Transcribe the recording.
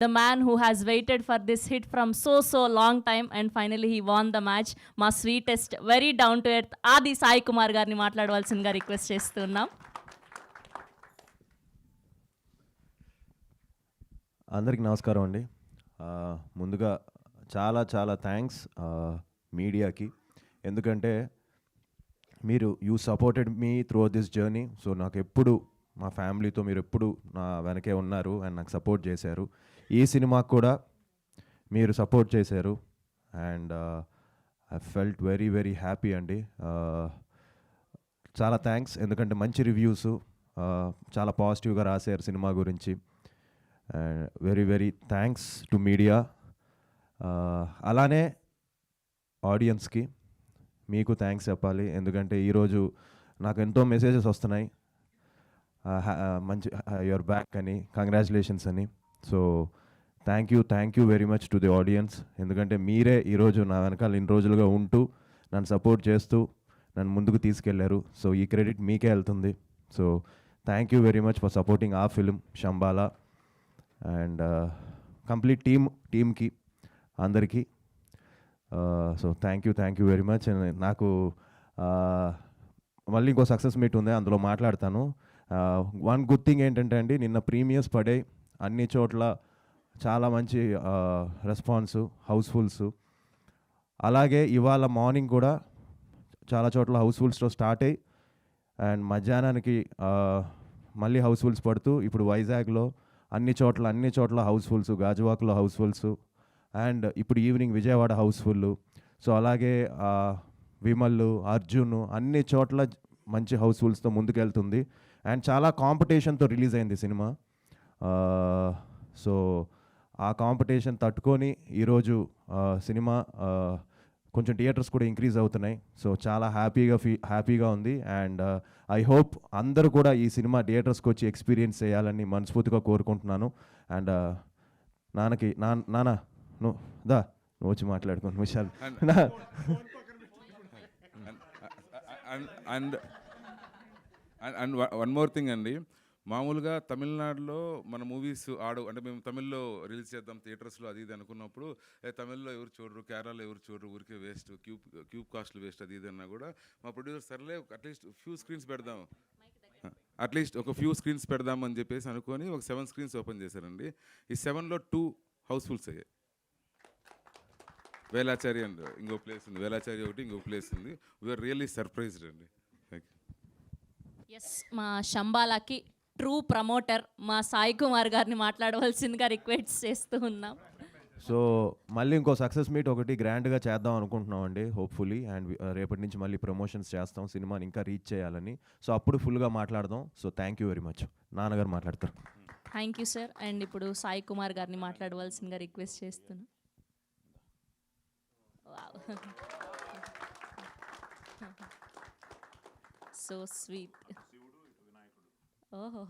the man who has waited for this hit from so long time and finally he won the match. మా sweetest very down to earth ఆది సాయి కుమార్ గారిని మాట్లాడవలసిందిగా request చేస్తున్నాం. అందరికి నమస్కారం అండి. ముందుగా చాలా చాలా థ్యాంక్స్ మీడియాకి, ఎందుకంటే మీరు supported me through this journey. So నాకు ఎప్పుడు మా ఫ్యామిలీతో మీరు ఎప్పుడు నా వెనకే ఉన్నారు అండ్ నాకు సపోర్ట్ చేశారు. ఈ సినిమాకు కూడా మీరు సపోర్ట్ చేశారు and I felt very very happy అండి. చాలా థ్యాంక్స్, ఎందుకంటే మంచి రివ్యూస్ చాలా పాజిటివ్గా రాశారు సినిమా గురించి. Very very thanks to media. అలానే ఆడియన్స్కి మీకు థ్యాంక్స్ చెప్పాలి, ఎందుకంటే ఈరోజు నాకు ఎంతో మెసేజెస్ వస్తున్నాయి, మంచి యువర్ బ్యాక్ అని, కంగ్రాచులేషన్స్ అని. So thank you very much to the audience, ఎందుకంటే మీరే ఈరోజు నా వెనకాల ఇన్ని రోజులుగా ఉంటూ నన్ను సపోర్ట్ చేస్తూ నన్ను ముందుకు తీసుకెళ్లారు. సో ఈ క్రెడిట్ మీకే వెళ్తుంది. So thank you very much for supporting ఆ ఫిలిం శంబాలా అండ్ కంప్లీట్ టీమ్కి అందరికీ. So thank you very much. నాకు మళ్ళీ ఇంకో సక్సెస్ మీట్ ఉంది, అందులో మాట్లాడతాను. వన్ గుడ్ థింగ్ ఏంటంటే అండి, నిన్న ప్రీమియర్స్ పడే అన్ని చోట్ల చాలా మంచి రెస్పాన్స్, హౌస్ఫుల్స్. అలాగే ఇవాళ మార్నింగ్ కూడా చాలా చోట్ల హౌస్ఫుల్స్తో స్టార్ట్ అయ్యి అండ్ మధ్యాహ్నానికి మళ్ళీ హౌస్ఫుల్స్ పడుతూ ఇప్పుడు వైజాగ్లో అన్ని చోట్ల హౌస్ఫుల్స్, గాజువాక్లో హౌస్ఫుల్స్ అండ్ ఇప్పుడు ఈవినింగ్ విజయవాడ హౌస్ఫుల్. సో అలాగే విమల్, అర్జున్ అన్ని చోట్ల మంచి హౌస్ఫుల్స్తో ముందుకెళ్తుంది అండ్ చాలా కాంపిటీషన్తో రిలీజ్ అయింది సినిమా. సో ఆ కాంపిటీషన్ తట్టుకొని ఈరోజు సినిమా కొంచెం థియేటర్స్ కూడా ఇంక్రీజ్ అవుతున్నాయి. సో చాలా హ్యాపీగా ఉంది అండ్ ఐ హోప్ అందరూ కూడా ఈ సినిమా థియేటర్స్కి వచ్చి ఎక్స్పీరియన్స్ చేయాలని మనస్ఫూర్తిగా కోరుకుంటున్నాను. అండ్ నాన్న నువ్వు వచ్చి మాట్లాడుకోండి Vishal. And one more thing అండి, మామూలుగా తమిళనాడులో మన మూవీస్ అంటే మేము తమిళ్లో రిలీజ్ చేద్దాం థియేటర్స్లో అది ఇది అనుకున్నప్పుడు తమిళ్లో ఎవరు చూడరు, కేరళలో ఎవరు చూడరు, ఊరికే వేస్ట్, క్యూబ్ కాస్ట్లు వేస్ట్ అది ఇది అన్నా కూడా మా ప్రొడ్యూసర్ సర్లే అట్లీస్ట్ ఒక ఫ్యూ స్క్రీన్స్ పెడదామని చెప్పేసి అనుకొని ఒక 7 స్క్రీన్స్ ఓపెన్ చేశారండి. ఈ 7లో 2 హౌస్ఫుల్స్ అయ్యాయి. వేలాచారి అండ్ ఇంకో ప్లేస్ ఉంది, వేలాచారి ఒకటి ఇంకో ప్లేస్ ఉంది. వీఆర్ రియల్లీ సర్ప్రైజ్డ్ అండి. ఎస్, మా శంబాలాకి ట్రూ ప్రమోటర్ మా సాయి కుమార్ గారిని మాట్లాడవలసిందిగా రిక్వెస్ట్ చేస్తూ ఉన్నాం. సో మళ్ళీ ఇంకో సక్సెస్ మీట్ ఒకటి గ్రాండ్గా చేద్దాం అనుకుంటున్నాం అండి, హోప్ఫుల్లీ. అండ్ రేపటి నుంచి మళ్ళీ ప్రమోషన్స్ చేస్తాం, సినిమాని ఇంకా రీచ్ చేయాలని. సో అప్పుడు ఫుల్గా మాట్లాడదాం. So thank you very much. నాన్నగారు మాట్లాడతారు. Thank you sir. అండ్ ఇప్పుడు సాయి కుమార్ గారిని మాట్లాడవలసిందిగా రిక్వెస్ట్ చేస్తున్నాం. So sweet. ఓహో,